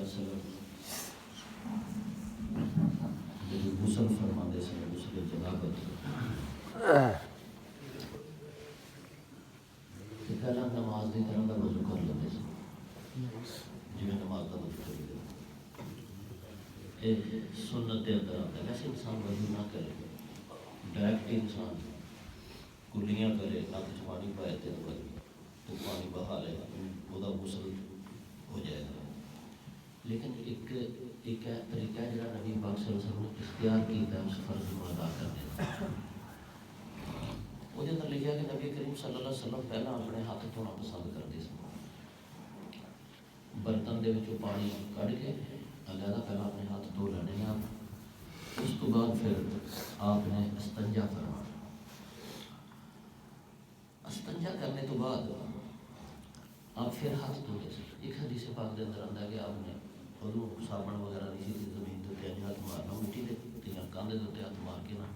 علیہ وسلم جب غسل فرماندے سن غسل جنابت کہ پہلا نماز دی طرح کا وضو کر لیتے سن جی نماز کا وضو کر لیتے سنت کے اندر آتا ہے. ویسے انسان وضو نہ کرے ڈائریکٹ انسان کلیاں کرے نک چ پانی پائے تو پانی بہا لے گا وہ غسل ہو جائے گا. لیکن ایک طریقہ ہے جہاں نبی پاک صلی اللہ علیہ وسلم نے اختیار کیا ہے اس فرض کو ادا کرنے کا. وہ اندر لکھا کہ نبی کریم صلی اللہ علیہ وسلم پہلا اپنے ہاتھ دھونا پسند کرتے سن. برتن دے وچوں پانی کڑھ کے علیحدہ پہلا اپنے ہاتھ دھو لینے ہیں. اس تو بعد پھر آپ نے استنجا فرمانا. استنجا کرنے تو بعد آپ پھر ہاتھ دھوتے سن. ایک حدیث پاک دے اندر آتا ہے کہ آپ نے ادو صابن وغیرہ نہیں سی زمین کے اتنے ہاتھ مارنا مٹی کے کاندھے کے ہاتھ مار کے نا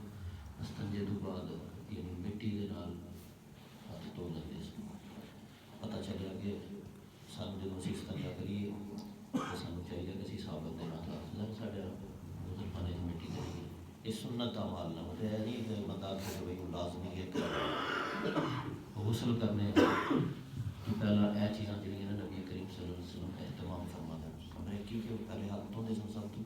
استنجے تو بعد یعنی مٹی کے نال ہاتھ دھو لیتے سن. پتہ چلیا کہ سانو جب اسی استنجا کریے تو سانو چاہیے کہ اسی صابن کے نال ہاتھ ساڈے مسلمان مٹی کریے. یہ سنت کا مال نہ ہوتا ہے نہیں کہ بندہ کہ بھائی لازمی ہے کہ غسل کرنے تو پہلا یہ چیزاں جہاں نبی کریم صلی اللہ علیہ وسلم اہتمام فرما دیں ہمیں کی کہ پہلے ہاتھ دھوندے سن سب تو.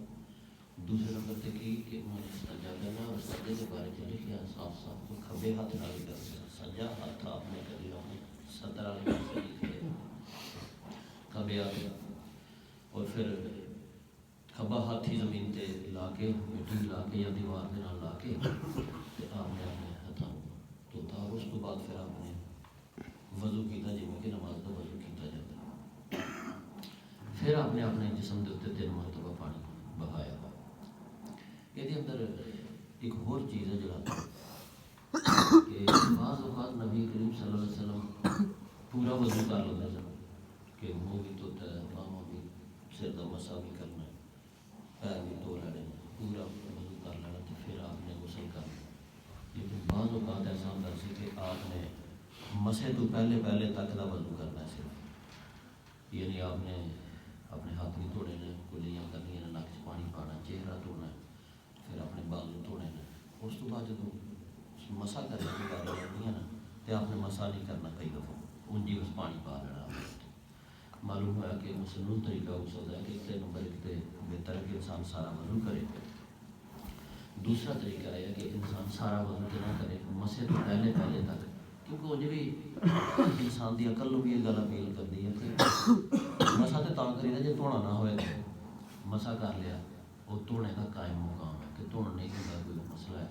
دوسرے نمبر تے کی کہ انہوں نے استنجا کرنا اور سجدے کے بارے میں لکھا صاف صاف تو کھبے ہاتھ نال ہی کرتے ہیں. سجا ہاتھ آپ نے کبھی اپنے صدر والے پاسے لکھے کھبے ہاتھ اور پھر کھبا ہاتھ ہی زمین تے لا کے مٹی لا کے یا دیوار کے نال لا کے آپ نے اپنے ہاتھوں دھوتا. اور اس کے بعد پھر آپ نے وضو کیتا جی کہ نماز کا وضو کیتا جاتا ہے. پھر آپ نے اپنے جسم کے اتنے 3 مرتبہ پانی بہایا. یہ اندر ایک اور چیز ہے جڑا کہ بعض اوقات نبی کریم صلی اللہ علیہ وسلم پورا وضو کر لیتے سن کہ منہ بھی دھوتا ہے باہوں بھی سر کا مسا بھی کرنا ہے پیر بھی دھو لینے پورا وضو کر لینا تو پھر آپ نے غسل کرنا. لیکن بعض اوقات ایسا ہوتا سی کہ آپ نے مسے تو پہلے تک کا وضو کرنا ہے صرف. یعنی آپ نے اپنے ہاتھ بھی دھونے نے کلیاں کرنی ہیں نک چ پانی پانا چہرہ دھونا ہے پھر اپنے بازو دھونے نے. اس تو بعد جب مسا کرنے کی باری آتی ہے نا تو آپ نے مسا نہیں کرنا کئی دفعہ انجی اس پانی پا لینا. معلوم ہوا کہ مسنون طریقہ ہو سکتا ہے کہ ایک نمبر ایک تو بہتر ہے کہ انسان سارا وضو کرے. دوسرا طریقہ یہ ہے کہ انسان سارا وضو نہ کرے مسے تو پہلے تک کیونکہ وہ بھی انسان کی عقل بھی یہ گل اپیل کرتی ہے کہ مسا تو کری جی دھونا نہ ہوئے مسا کر لیا وہ دھونے کا قائم مقام ہے کہ دھونا نہیں ہوتا کوئی مسئلہ ہے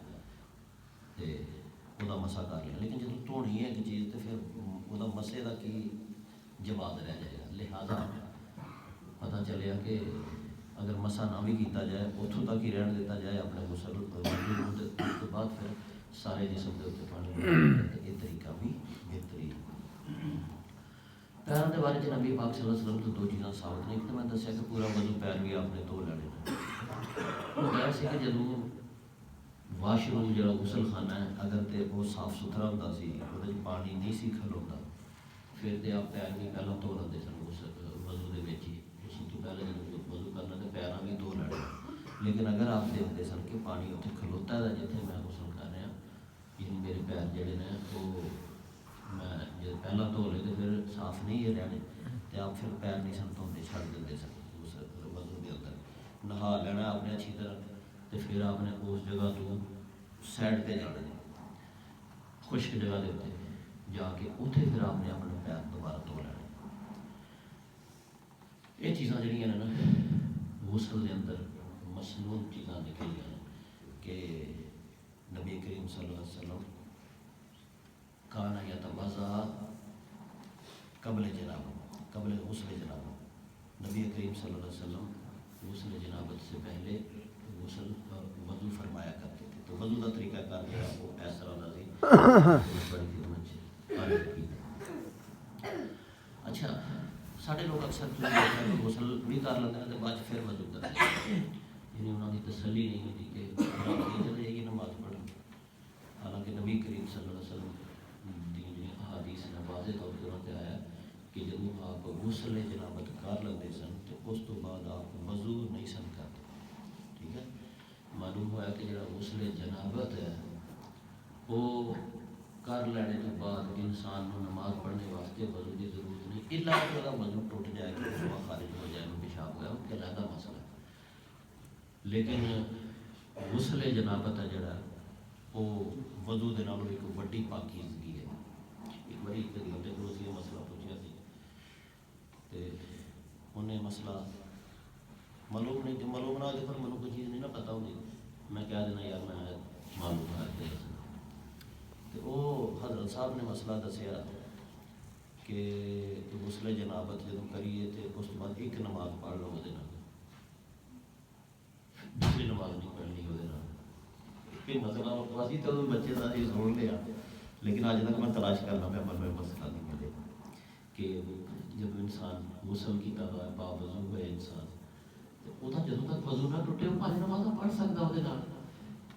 تو وہ مسا کر لیا. لیکن جب دھونی ہے ایک چیز تو پھر وہ مسے کا کی جواز رہ جائے گا. لہٰذا پتہ چلیا کہ اگر مسا نہ بھی کیتا جائے اتوں تک ہی رہن دیتا جائے اپنے غسل اس کے بعد پھر سارے جسم کے اتنے پانی یہ طریقہ بھی بہترین. پیروں کے بارے میں نبی پاک صلی اللہ علیہ وسلم تو 2 چیزاں ثابت نہیں. تو میں دسیا کہ پورا وضو پیر بھی آپ نے دھو لینے. وہ ایسے کہ جب واش روم جا غسل خانہ ہے اگر تو وہ صاف ستھرا ہوتا سی وہ پانی نہیں سی کھلوتا پھر تو آپ پیر بھی پہلے دھو لیتے سن وضو کے بچ ہی. اس تو پہلے جب وضو کرنا تو پیراں بھی دھو لینے. لیکن اگر آپ دیکھتے سن کہ پانی اتنے کھلوتا ہے جتنے میں غسل کر رہا یعنی میرے پیر جڑے نے وہ میں جب پہلا دھو لے تو پھر صاف نہیں ہے رہنے تو آپ پھر پیر نہیں سن دھوتے چھڑ دیں سن اس وضو کے اندر نہا لینا آپ نے اچھی طرح تو پھر آپ نے اس جگہ تو سائڈ پہ جانا خشک جگہ کے اتنے جا کے اتنے پھر آپ نے اپنے پیر دوبارہ دھو لینے. یہ چیزاں جہاں نے نا غسل کے اندر مسنون چیزاں نکلی ہیں کہ نبی کریم صلی اللہ علیہ وسلم کانا یتوضا قبل غسل جنابت. نبی کریم صلی اللہ علیہ وسلم غسل جنابت سے پہلے وضو فرمایا کرتے تھے. تو وضو کا طریقہ کار جو ہے وہ اس طرح کا سی. اچھا سارے لوگ اکثر غسل بھی کر لیتے ہیں تو بعد پھر وضو کرتے ہیں یعنی انہوں کی تسلی نہیں ہوتی کہ چلے جائیے نماز پڑھیں. حالانکہ نبی کریم صلی اللہ علیہ وسلم حدیث نے واضح طور پر آیا کہ جب آپ آپ غسل جنابت کر لیتے سن تو اس تو بعد آپ وضو نہیں سن کرتے. ٹھیک ہے. معلوم ہوا کہ جڑا غسل جنابت ہے وہ کر لینے کے بعد انسان کو نماز پڑھنے واسطے وضو کی ضرورت نہیں. الا کہ وہ وضو ٹوٹ جائے کہ وہ خارج ہو جائے پیشاب ہوا وہ علیحدہ مسئلہ ہے. لیکن غسل جنابت ہے جڑا وہ وضو دے نال ایک وڈی پاکیزگی ہے. ایک بڑی بندے کو اسی مسئلہ پوچھا سی تے انہیں مسئلہ معلوم نہیں کہ معلوم نہ ہو پر مجھے کوئی چیز نہیں نہ پتہ ہوگی میں کہہ دینا یار میں معلوم ہے تو وہ حضرت صاحب نے مسئلہ دسیا کہ غسل جنابت جب کریے تو اس کے بعد ایک نماز پڑھ لو وہ دوسری نماز نہیں پڑھنی وہ مسئلہ ویسے تو بچے کا ہی سن لیا لیکن آج تک میں تلاش کرنا پہ من میں مسئلہ نہیں ملے کہ جب انسان غسل کیتا ہوا ہے باوضو ہوئے انسان تو وہ جدوں تک وضو نہ ٹوٹے وہ پانچ نماز پڑھ سکتا وہ.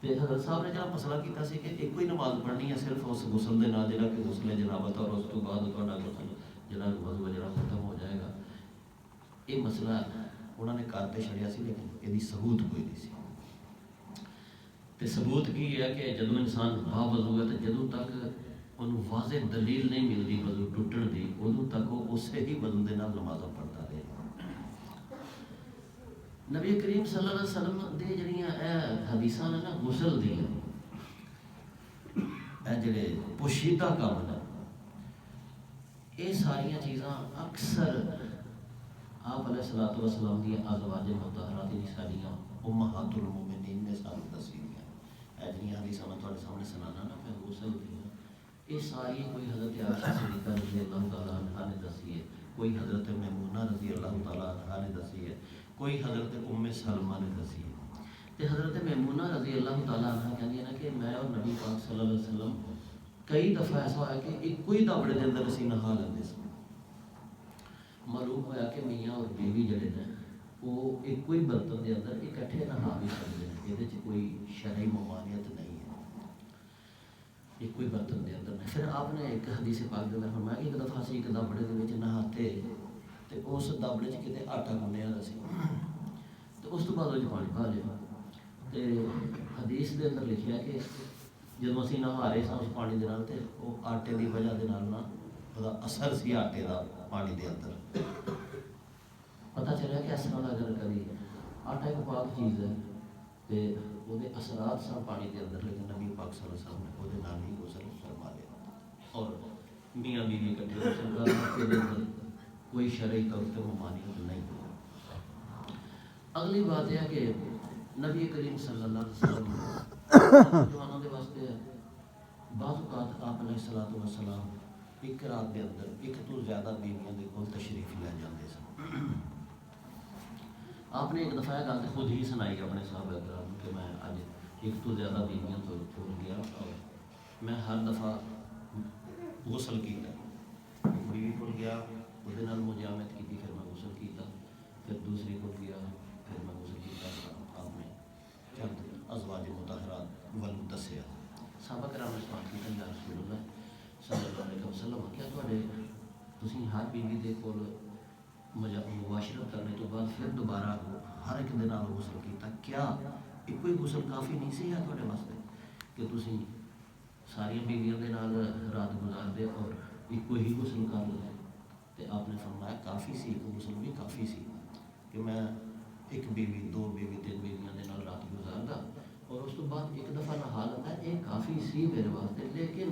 حضرت صاحب نے جب مسئلہ کیا سی کہ ایک ہی نماز پڑھنی ہے صرف اس غسل کے نام جا کہ غسل جنابت اور اس کے بعد غسل جڑا وضو جڑا ختم ہو جائے گا. یہ مسئلہ انہوں نے کرتے چھڑیا سی لیکن یہ ثبوت کوئی نہیں سی. ثبوت کی ہے کہ جدوں انسان باوضو ہے تو جدوں تک انہوں واضح دلیل نہیں ملتی وضو ٹوٹن کی ادوں تک وہ اسی ہی وضو کے نام نمازاں پڑھتا رہے. نبی کریم صلی اللہ علیہ وسلم دے جڑیاں اے حدیثاں نے نا غسل دی اے جڑے پوشیدہ کام نے یہ ساریاں چیزاں اکثر آپ علیہ الصلوۃ والسلام دی ازواج مطہرات ساریاں امہات المومنین نے سانوں دسی دیا اے جڑیاں حدیثاں میں تہاڈے سامنے سنانا نا میں غسل دی یہ ساری کوئی حضرت عائشہ صدیقہ رضی اللہ تعالیٰ عنہا نے دسی ہے, کوئی حضرت میمونہ رضی اللہ تعالیٰ عنہا نے دسی ہے, کوئی حضرت ام سلمہ نے دسی ہے. تو حضرت میمونہ رضی اللہ تعالیٰ عنہ کہندی ہے نا کہ میں اور نبی پاک صلی اللہ علیہ وسلم کئی دفعہ ایسا ہوا کہ ایک کوئی دابڑے دے اندر اسی نہا لیندے سن. معلوم ہوا کہ میاں اور بیوی جڑے نے وہ ایک کوئی برتن دے اندر اکٹھے نہا بھی سکتے ہیں, یہ کوئی شرعی ممانعت نہیں ہے, ایک کوئی برتن دے اندر. پھر آپ نے ایک حدیث پاک دے اندر فرمایا کہ ایک دفعہ سے ایک دابڑے دے وچ نہاتے تو اس دابڑے چ کتے آٹا گنیا دا سی تو اس تو بعد وہ پانی پا لیا. تو حدیث دے اندر لکھیا کہ جب اسی نہا رہے سن اس پانی دے نال تے وہ آٹے دی وجہ دے نال نا وہ اثر سی آٹے دا پانی دے اندر. پتہ چلیا کہ اس طرح اگر کبھی آٹا ایک پاک چیز ہے تے وہ دے اثرات سن پانی دے اندر, لیکن نبی پاک صلی اللہ علیہ وسلم نے وہ دے نال ہی غسل فرما لیا اور میاں بیوی اکٹھے غسل کر کے دے اندر کوئی شرعی طور پہ ممانعت نہیں. اگلی بات یہ ہے کہ نبی کریم صلی اللہ علیہ وسلم جوانوں کے واسطے بعض اوقات آپ علیہ الصلوۃ والسلام ایک رات کے اندر ایک تو زیادہ بیویاں دے کول تشریف لے جاندے سن. آپ نے ایک دفعہ گل خود ہی سنائی اپنے صحابہ کرام کہ میں اج ایک تو زیادہ بیویاں تو گیا اور میں ہر دفعہ غسل کیتا, بیوی کو گیا وہ مجامت کی, پھر میں غسل کیتا, پھر دوسری کو گیا پھر میں غسل کیتا. آپ نے چند ازواج مطہرات ولو دسیا. صحابہ کرام نے سوال کیا یا رسول اللہ صلی اللہ علیہ وسلم کیا تسی ہر بیوی دے کول مباشرت کرنے تو بعد پھر دوبارہ ہر ایک دن نال غسل کیتا, کیا ایک کوئی غسل کافی نہیں سی ہے تھوڑے واسطے کہ تسی ساری بیویاں دے نال رات گزار دے اور ایک کوئی غسل کر لے؟ تو آپ نے فرمایا کافی سی, ایک غسل بھی کافی سی کہ میں ایک بیوی دو بیوی تین بیویاں دے نال رات گزاردا اور اس تو بعد ایک دفعہ نہا لینا, یہ کافی سی میرے واسطے. لیکن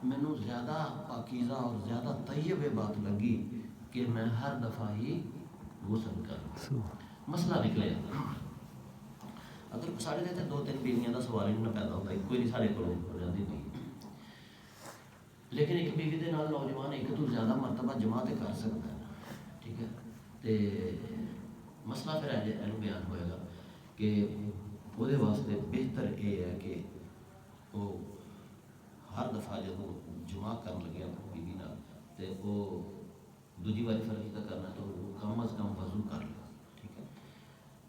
مینوں زیادہ پاکیزہ اور زیادہ طیب بات لگی کہ میں ہر دفعہ ہی غسل کروں. مسئلہ نکلے اگر سارے دے دو تین بیویاں دا سوال ہی نہ پیدا ہوتا, کوئی نہیں سارے کو ہو جاتی نہیں, لیکن ایک بیوی دے نال نوجوان ایک تو زیادہ مرتبہ جمع تے کر سکتا ہے. ٹھیک ہے, تے مسئلہ پھر اینو بیان ہوئے گا کہ وہ واسطے بہتر یہ ہے کہ وہ ہر دفعہ جب جمع کر لگے اپنی بیوی نال تے وہ دوجی باری فرض کرنا تو وہ کم از کم وضو کر لے. ٹھیک ہے,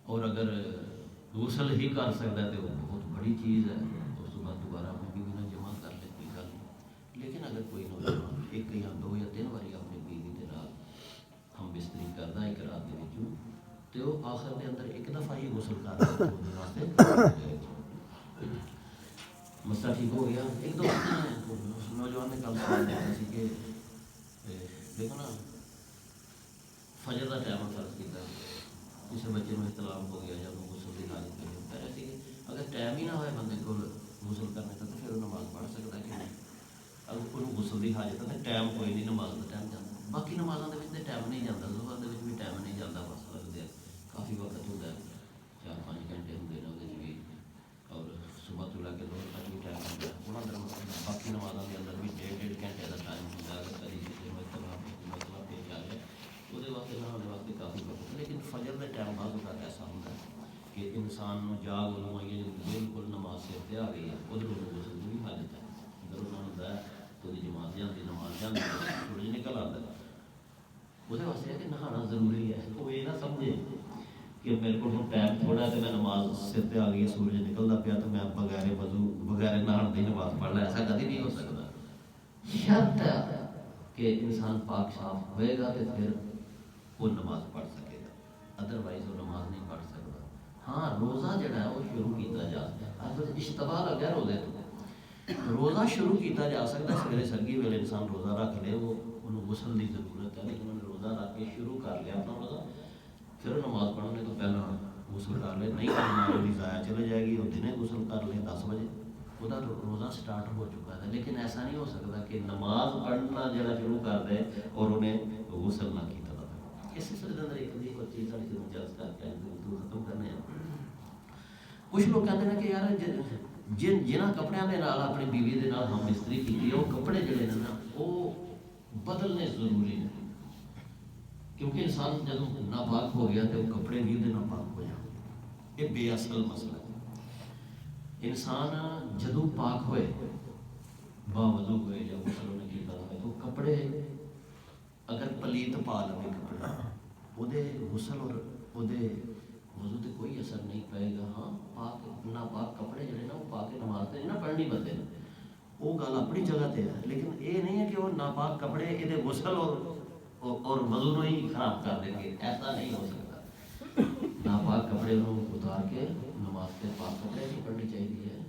اور اگر غسل ہی کر سکتا ہے تو وہ بہت بڑی چیز ہے, اس کے بعد دوبارہ اپنی بیوی نال جمع کر لے, کوئی گل نہیں. لیکن اگر کوئی نوجوان ایک یا دو یا تین باری اپنی بیوی کے نال زیادہ ایک رات کے وچوں تے وہ آخر دے اندر ایک دفعہ ہی غسل کر رہے وہ واسطے مسئلہ ٹھیک ہو گیا. ایک دو نوجوان نے کل سوال دیتا سی کہ دیکھو نا فجر کا ٹائم فرض کیا کسی بچے میں اختلاف ہو گیا یا غسل کی حاجت پہ کہہ رہے تھے کہ اگر ٹائم ہی نہ ہوئے بندے کو غسل کرنے کا تو پھر وہ نماز پڑھ سکتا ہے کہ نہیں. اگر انہوں غسل کی حاجت ہے تو ٹائم کوئی نہیں نماز کا ٹائم جاتا. باقی نمازوں کے ٹائم نہیں جاتا ظہر کے بھی ٹائم نہیں جاتا بس لگتے کافی وقت ہوتا ہے 4-5 گھنٹے ہوتے ہیں وہ بھی اور صبح تو لے کے دور تک بھی ٹائم ہوتا ہے انہوں باقی نمازوں کے اندر بھی 1.5 گھنٹے کا ٹائم ہوتا ہے. اگر کبھی کسی میں مسئلہ پیش آ جائے وہ واسطے نہ ہونے واسطے کافی وقت. لیکن فجر کے ٹائم بعد کا ایسا ہوتا ہے کہ انسان جاگ ہوئی بالکل نماز سے پہ آ گئی ہے ادھر غسل کی بھی حاجت ہے. اگر انہوں نے ہوتا ہے تو جماعت جاتی نماز جاتی سورج نکل آتا ہے وہ واسطے ہے کہ نہانا ضروری ہے. وہ یہ نہ سمجھے کہ میرے کو ٹائم تھوڑا ہے تو میں نماز سر پہ آ گئی سورج نکلتا پیا تو میں بغیر وضو بغیر نہان کی نماز پڑھ لا. ایسا کبھی نہیں ہو سکتا. شرط ہے کہ انسان پاک صاف ہوئے گا تو پھر وہ نماز پڑھ سکے گا ادروائز وہ نماز نہیں پڑھ سکتا. ہاں روزہ جڑا ہے وہ شروع کیتا جا سکتا ہے. اشتباہ لگا روزے تو روزہ شروع کیتا جا سکتا ہے. سویرے سرگی ویلے انسان روزہ رکھ لے وہ انہوں غسل کی ضرورت ہے لیکن انہوں نے روزہ رکھ کے شروع کر لیا اپنا روزہ پھر نماز پڑھنے تو پہلے غسل کر لے. نہیں نماز ضائع چلے جائے گی وہ دنے غسل کر لیں 10 بجے وہ روزہ سٹارٹ ہو چکا ہے. لیکن ایسا نہیں ہو سکتا کہ نماز پڑھنا جڑا شروع کر دے اور انہیں غسل نہ کیتا تھا. اس سلسلے کے اندر ایک چیز کر کے ختم کرنے ہیں. کچھ لوگ کہتے ہیں کہ یار جنہ کپڑے کے نال اپنی بیوی کے نال ہم استری کی وہ کپڑے جڑے ہیں نا وہ بدلنے ضروری ہیں کیونکہ انسان جب ناپاک ہو گیا تو کپڑے بھی وہ ناپاک ہو جائیں. یہ بے اصل مسئلہ ہے. انسان جدو پاک ہوئے باوضو ہوئے یا غسل نے کیتا ہوئے تو کپڑے اگر پلیت پا لے کپڑے وہ غسل اور وہ وضو تے کوئی اثر نہیں پائے گا. ہاں پاک ناپاک کپڑے جڑے نا وہ پا کے نماز تے نہیں نہ پڑھنی بندے وہ گل اپنی جگہ تے ہے. لیکن یہ نہیں ہے کہ وہ ناپاک کپڑے یہ غسل اور وضو کو ہی خراب کر دیں گے. ایسا نہیں ہو سکتا. ناپاک کپڑے اتار کے نماز پہ پاک کپڑے نہیں پڑھنی چاہیے.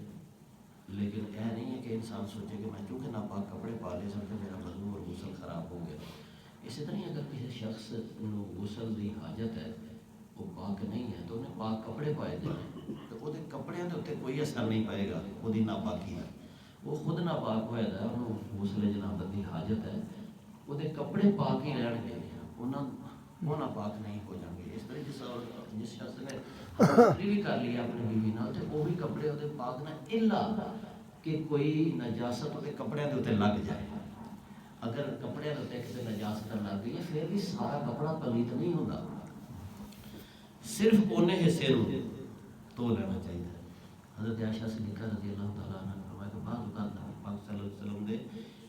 لیکن یہ نہیں ہے کہ انسان سوچے کہ میں چونکہ ناپاک کپڑے پا لے سکتے میرا وضو اور غسل خراب ہو گیا. اسی طرح اگر کسی شخص کو غسل کی حاجت ہے وہ پاک نہیں ہے تو انہیں پاک کپڑے پائے جائیں تو وہ کپڑے کے اتنے کوئی اثر نہیں پائے گا. وہ ناپاکی ہے وہ خود ناپاک ہوا ہے انہوں غسل جنابت کی حاجت ہے وہ کپڑے پاک ہی رہن گے وہ ناپاک نہیں ہو جائیں گے. اس طرح جس شخص نے استری بھی کر لیا اپنی بیوی نال تو وہ بھی کپڑے وہ پاک نہ الا کہ کوئی نجاست وہ کپڑے کے اتنے لگ جائے. اگر کپڑے کے اتنے کسی نجاست لگ گئی ہے پھر بھی سارا کپڑا پلیت نہیں ہوتا. صرف اونے حصے تو لینا چاہیے. حضرت عائشہ صدیقہ رضی اللہ تعالیٰ عنہ نے فرمایا کہ بعض اوقات نبی پاک صلی اللہ علیہ وسلم دے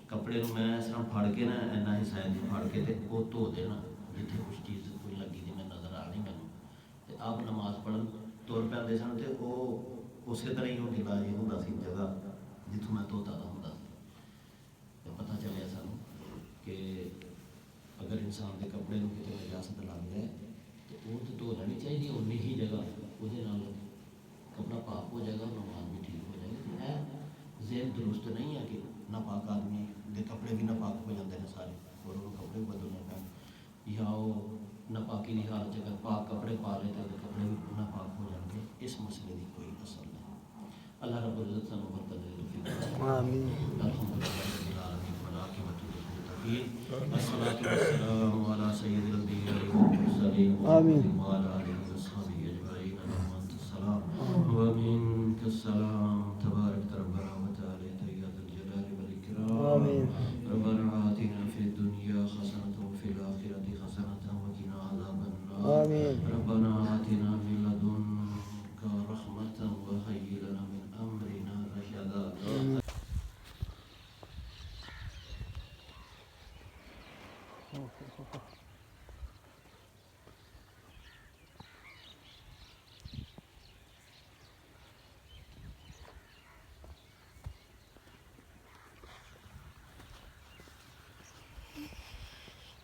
کپڑے میں اس طرح پھڑ کے نا اینا حصہ پھڑ کے تے وہ دھو دینا جتنے کچھ چیز کوئی لگی تھی میں نظر آ نہیں مینوں آپ نماز پڑھن تر پہ سن تو وہ اسی طرح ہی وہ ڈلا یہ ہوتا سی جگہ جتوں میں دھوتا ہوتا سی. پتہ چلیا سانوں کہ اگر انسان کے کپڑے کو کتنے نجاست لگ جائے تو وہ تو دھو لینی چاہیے اونی ہی جگہ وہ کپڑا پاک ہو جائے گا نماز بھی ٹھیک ہو جائے گی. ہے ذہن درست نہیں ہے کہ ناپاک آدمی کے کپڑے بھی ناپاک ہو جاتے ہیں سارے اور وہ کپڑے بھی بدلنے پہ یا وہ ناپاکی کی حالت اگر پاک کپڑے پا لے تو کپڑے بھی ناپاک ہو جائیں گے. اس مسئلے کی کوئی اثر نہیں. اللہ رب العزت سانوں برکت دے. آمین. الصلاة والسلام على سيد الأنبياء والمرسلين وعلى آله وصحبه أجمعين. اللهم أنت السلام ومنك السلام تبارك ربنا وتعالى يا ذا الجلال والإكرام. ربنا آتنا في الدنيا حسنة وفي الآخرة حسنة وقنا عذاب النار. ربنا آتنا من لدنك رحمة وهيئ لنا من أمرنا رشدا.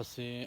ਅਸੀਂ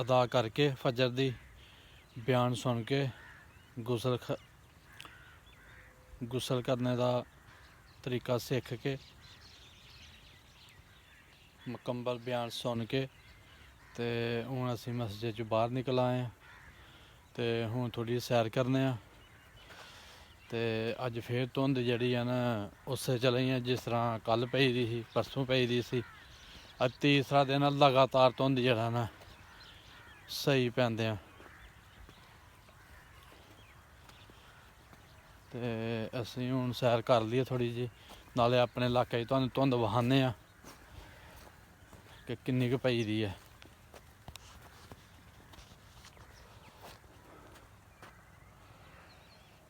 ਅਦਾ ਕਰਕੇ ਫਜਰ ਦੀ ਬਿਆਨ ਸੁਣ ਕੇ ਗੁਸਲ ਕਰਨੇ ਦਾ ਤਰੀਕਾ ਸਿੱਖ ਕੇ ਮੁਕੰਮਲ ਬਿਆਨ ਸੁਣ ਕੇ ਤੇ ਹੁਣ ਅਸੀਂ ਮਸਜਿਦ 'ਚੋਂ ਬਾਹਰ ਨਿਕਲ ਆਏ ਹਾਂ ਤੇ ਹੁਣ ਥੋੜੀ ਸੈਰ ਕਰਨੇ ਆ। ਤੇ ਅੱਜ ਫੇਰ ਧੁੰਦ ਜਿਹੜੀ ਆ ਨਾ ਉਸੇ ਚਲੇ ਆ ਜਿਸ ਤਰ੍ਹਾਂ ਕੱਲ ਪਈ ਦੀ ਸੀ, ਪਰਸੋਂ ਪਈ ਦੀ ਸੀ। ਅੱਜ ਤੀਸਰਾ ਦਿਨ ਲਗਾਤਾਰ ਧੁੰਦ ਜਿਹੜਾ ਨਾ ਸਹੀ ਪੈਂਦੇ ਆ ਤੇ ਅਸੀਂ ਹੁਣ ਸੈਰ ਕਰ ਲਈਏ ਥੋੜੀ ਜਿਹੀ, ਨਾਲੇ ਆਪਣੇ ਇਲਾਕੇ 'ਚ ਤੁਹਾਨੂੰ ਧੁੰਦ ਵਹਾਨੇ ਆ ਕਿ ਕਿੰਨੀ ਕੁ ਪਈ ਦੀ ਹੈ।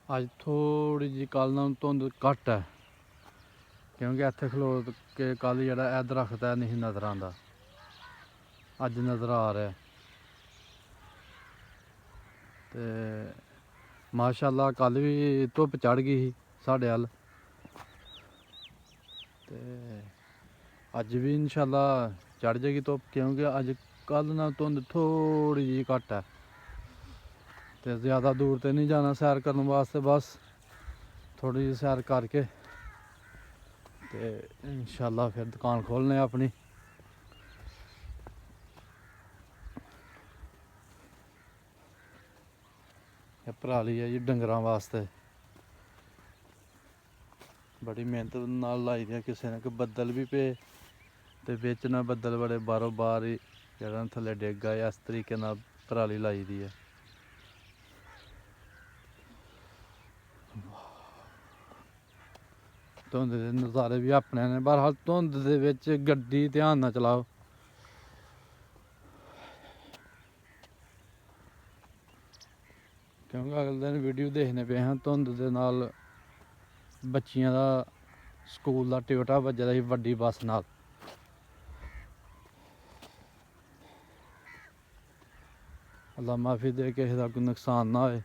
ਅੱਜ ਥੋੜੀ ਜਿਹੀ ਕੱਲ ਨਾਲੋਂ ਧੁੰਦ ਘੱਟ ਹੈ ਕਿਉਂਕਿ ਇੱਥੇ ਖਲੋ ਕੇ ਕੱਲ ਜਿਹੜਾ ਇਹ ਦਰਖਤ ਹੈ ਨਹੀਂ ਨਜ਼ਰ ਆਉਂਦਾ, ਅੱਜ ਨਜ਼ਰ ਆ ਰਿਹਾ। ਤੇ ਮਾਸ਼ਾਅੱਲਾ ਕੱਲ ਵੀ ਧੁੱਪ ਚੜ ਗਈ ਸੀ ਸਾਡੇ ਵੱਲ ਤੇ ਅੱਜ ਵੀ ਇਨਸ਼ਾਅੱਲਾ ਚੜ ਜਾਏਗੀ ਧੁੱਪ ਕਿਉਂਕਿ ਅੱਜ ਕੱਲ ਨਾਲ ਧੁੰਦ ਥੋੜੀ ਜਿਹੀ ਘੱਟ ਹੈ ਤੇ ਜ਼ਿਆਦਾ ਦੂਰ ਤੇ ਨਹੀਂ ਜਾਣਾ ਸੈਰ ਕਰਨ ਵਾਸਤੇ, ਬਸ ਥੋੜੀ ਜਿਹੀ ਸੈਰ ਕਰਕੇ ਤੇ ਇਨਸ਼ਾਅੱਲਾ ਫਿਰ ਦੁਕਾਨ ਖੋਲ੍ਹਣੇ ਆਪਣੀ। ਇਹ ਪਰਾਲੀ ਹੈ ਜੀ ਡੰਗਰਾਂ ਵਾਸਤੇ, ਬੜੀ ਮਿਹਨਤ ਨਾਲ ਲਾਈ ਦੀ ਕਿਸੇ ਨੇ ਕਿ ਬੱਦਲ ਵੀ ਪਏ ਤੇ ਵਿੱਚ ਨਾ ਬੱਦਲ ਬੜੇ ਬਾਹਰੋਂ ਬਾਹਰ ਹੀ ਜਿਹੜਾ ਥੱਲੇ ਡਿੱਗ ਆਏ, ਇਸ ਤਰੀਕੇ ਨਾਲ ਪਰਾਲੀ ਲਾਈ ਦੀ ਹੈ। ਧੁੰਦ ਦੇ ਨਜ਼ਾਰੇ ਵੀ ਆਪਣੇ ਨੇ, ਬਹਰਹਾਲ ਧੁੰਦ ਦੇ ਵਿੱਚ ਗੱਡੀ ਧਿਆਨ ਨਾਲ ਚਲਾਓ ਕਿਉਂਕਿ ਅਗਲੇ ਦਿਨ ਵੀਡੀਓ ਦੇਖਣੇ ਪਏ ਹਾਂ ਧੁੰਦ ਦੇ ਨਾਲ ਬੱਚੀਆਂ ਦਾ ਸਕੂਲ ਦਾ ਟਿਊਟਾ ਵੱਜਦਾ ਸੀ ਵੱਡੀ ਬੱਸ ਨਾਲ। ਅੱਲਾ ਮਾਫੀ ਦੇ ਕਿਸੇ ਦਾ ਕੋਈ ਨੁਕਸਾਨ ਨਾ ਹੋਏ।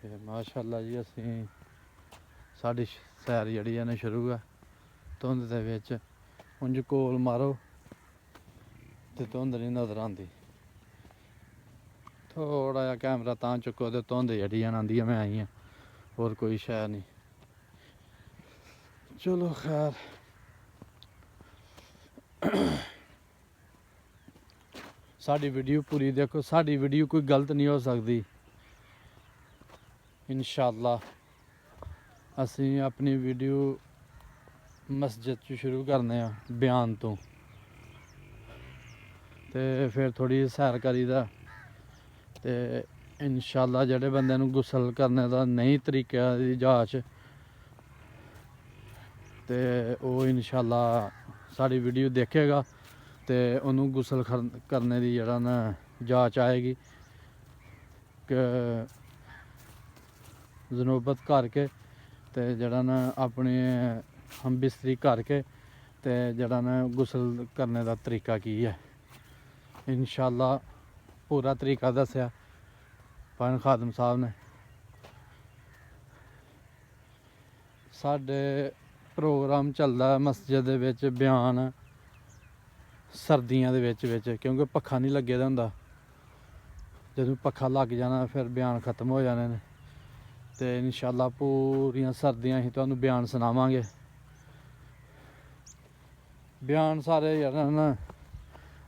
ਤੇ ਮਾਸ਼ਾਅੱਲਾ ਜੀ ਅਸੀਂ ਸਾਡੀ ਸੈਰ ਜਿਹੜੀ ਹੈ ਨਾ ਸ਼ੁਰੂ ਹੈ ਧੁੰਦ ਦੇ ਵਿੱਚ। ਉਂਝ ਕੋਲ ਮਾਰੋ ਤੇ ਧੁੰਦ ਨਹੀਂ ਨਜ਼ਰ ਆਉਂਦੀ, ਥੋੜਾ ਜਿਹਾ ਕੈਮਰਾ ਤਾਂ ਚੁੱਕੋ ਤੇ ਧੁੰਦ ਜਿਹੜੀ ਆਉਂਦੀ ਹੈ, ਮੈਂ ਆਈ ਹਾਂ, ਹੋਰ ਕੋਈ ਸ਼ੈ ਨਹੀਂ। ਚਲੋ ਖੈਰ ਸਾਡੀ ਵੀਡੀਓ ਪੂਰੀ ਦੇਖੋ, ਸਾਡੀ ਵੀਡੀਓ ਕੋਈ ਗਲਤ ਨਹੀਂ ਹੋ ਸਕਦੀ। ਇਨਸ਼ਾਅੱਲਾ ਅਸੀਂ ਆਪਣੀ ਵੀਡੀਓ ਮਸਜਿਦ 'ਚ ਸ਼ੁਰੂ ਕਰਨੇ ਆ ਬਿਆਨ ਤੋਂ ਤੇ ਫਿਰ ਥੋੜੀ ਸੈਰ ਕਰੀਦਾ ਤੇ ਇਨਸ਼ਾਅੱਲਾ ਜਿਹੜੇ ਬੰਦੇ ਨੂੰ ਗੁਸਲ ਕਰਨੇ ਦਾ ਨਹੀਂ ਤਰੀਕਾ ਦੀ ਜਾਂਚ ਤੇ ਉਹ ਇਨਸ਼ਾਅੱਲਾ ਸਾਡੀ ਵੀਡੀਓ ਦੇਖੇਗਾ ਤੇ ਉਹਨੂੰ ਗੁਸਲ ਕਰਨੇ ਦੀ ਜਿਹੜਾ ਨਾ ਜਾਂਚ ਆਏਗੀ ਕਿ ਜ਼ਨੋਬਤ ਕਰਕੇ ਤੇ ਜਿਹੜਾ ਨਾ ਆਪਣੇ ਹਮ ਬਿਸਤਰੀ ਕਰਕੇ ਤੇ ਜਿਹੜਾ ਨਾ ਗੁਸਲ ਕਰਨੇ ਦਾ ਤਰੀਕਾ ਕੀ ਹੈ। ਇਨਸ਼ਾਅੱਲਾ ਪੂਰਾ ਤਰੀਕਾ ਦੱਸਿਆ ਪਾਨ ਖਾਦਮ ਸਾਹਿਬ ਨੇ। ਸਾਡੇ ਪ੍ਰੋਗਰਾਮ ਚੱਲਦਾ ਮਸਜਿਦ ਦੇ ਵਿੱਚ ਬਿਆਨ ਸਰਦੀਆਂ ਦੇ ਵਿੱਚ ਕਿਉਂਕਿ ਪੱਖਾ ਨਹੀਂ ਲੱਗੇ ਦਾ ਹੁੰਦਾ, ਜਦੋਂ ਪੱਖਾ ਲੱਗ ਜਾਣਾ ਫਿਰ ਬਿਆਨ ਖਤਮ ਹੋ ਜਾਣੇ ਨੇ ਤੇ ਇਨਸ਼ਾਅੱਲਾ ਪੂਰੀਆਂ ਸਰਦੀਆਂ ਹੀ ਤੁਹਾਨੂੰ ਬਿਆਨ ਸੁਣਾਵਾਂਗੇ। ਬਿਆਨ ਸਾਰੇ ਜਿਹੜਾ ਨਾ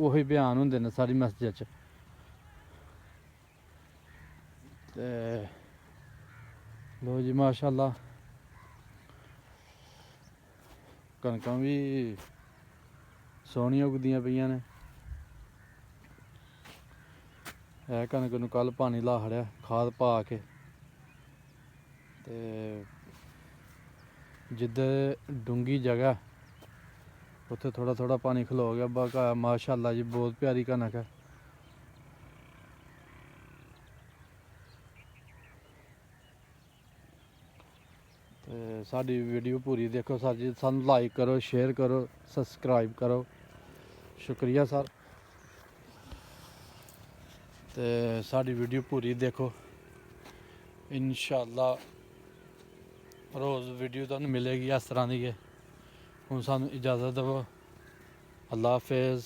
ਉਹੀ ਬਿਆਨ ਹੁੰਦੇ ਨੇ ਸਾਡੀ ਮਸਜਿਦ 'ਚ। ਤੇ ਲੋ ਜੀ ਮਾਸ਼ਾਅੱਲਾ ਕਣਕਾਂ ਵੀ ਸੋਹਣੀਆਂ ਉੱਗਦੀਆਂ ਪਈਆਂ ਨੇ। ਇਹ ਕਣਕ ਨੂੰ ਕੱਲ ਪਾਣੀ ਲਾ ਖੜਿਆ ਖਾਦ ਪਾ ਕੇ ਤੇ ਜਿੱਧਰ ਡੂੰਗੀ ਜਗ੍ਹਾ ਉੱਥੇ ਥੋੜਾ ਥੋੜਾ ਪਾਣੀ ਖਲੋ ਗਿਆ ਬਾਕਾ। ਮਾਸ਼ਾਅੱਲਾ ਜੀ ਬਹੁਤ ਪਿਆਰੀ ਕਣਕ ਹੈ। ਤੇ ਸਾਡੀ ਵੀਡੀਓ ਪੂਰੀ ਦੇਖੋ, ਸਾਨੂੰ ਲਾਈਕ ਕਰੋ, ਸ਼ੇਅਰ ਕਰੋ, ਸਬਸਕ੍ਰਾਈਬ ਕਰੋ। ਸ਼ੁਕਰੀਆ ਸਰ। ਤੇ ਸਾਡੀ ਵੀਡੀਓ ਪੂਰੀ ਦੇਖੋ, ਇਨਸ਼ਾਅੱਲਾ ਰੋਜ਼ ਵੀਡੀਓ ਤੁਹਾਨੂੰ ਮਿਲੇਗੀ ਇਸ ਤਰ੍ਹਾਂ ਦੀ ਹੈ। ਹੁਣ ਸਾਨੂੰ ਇਜਾਜ਼ਤ ਦਿਓ, ਅੱਲਾ ਹਾਫਿਜ਼।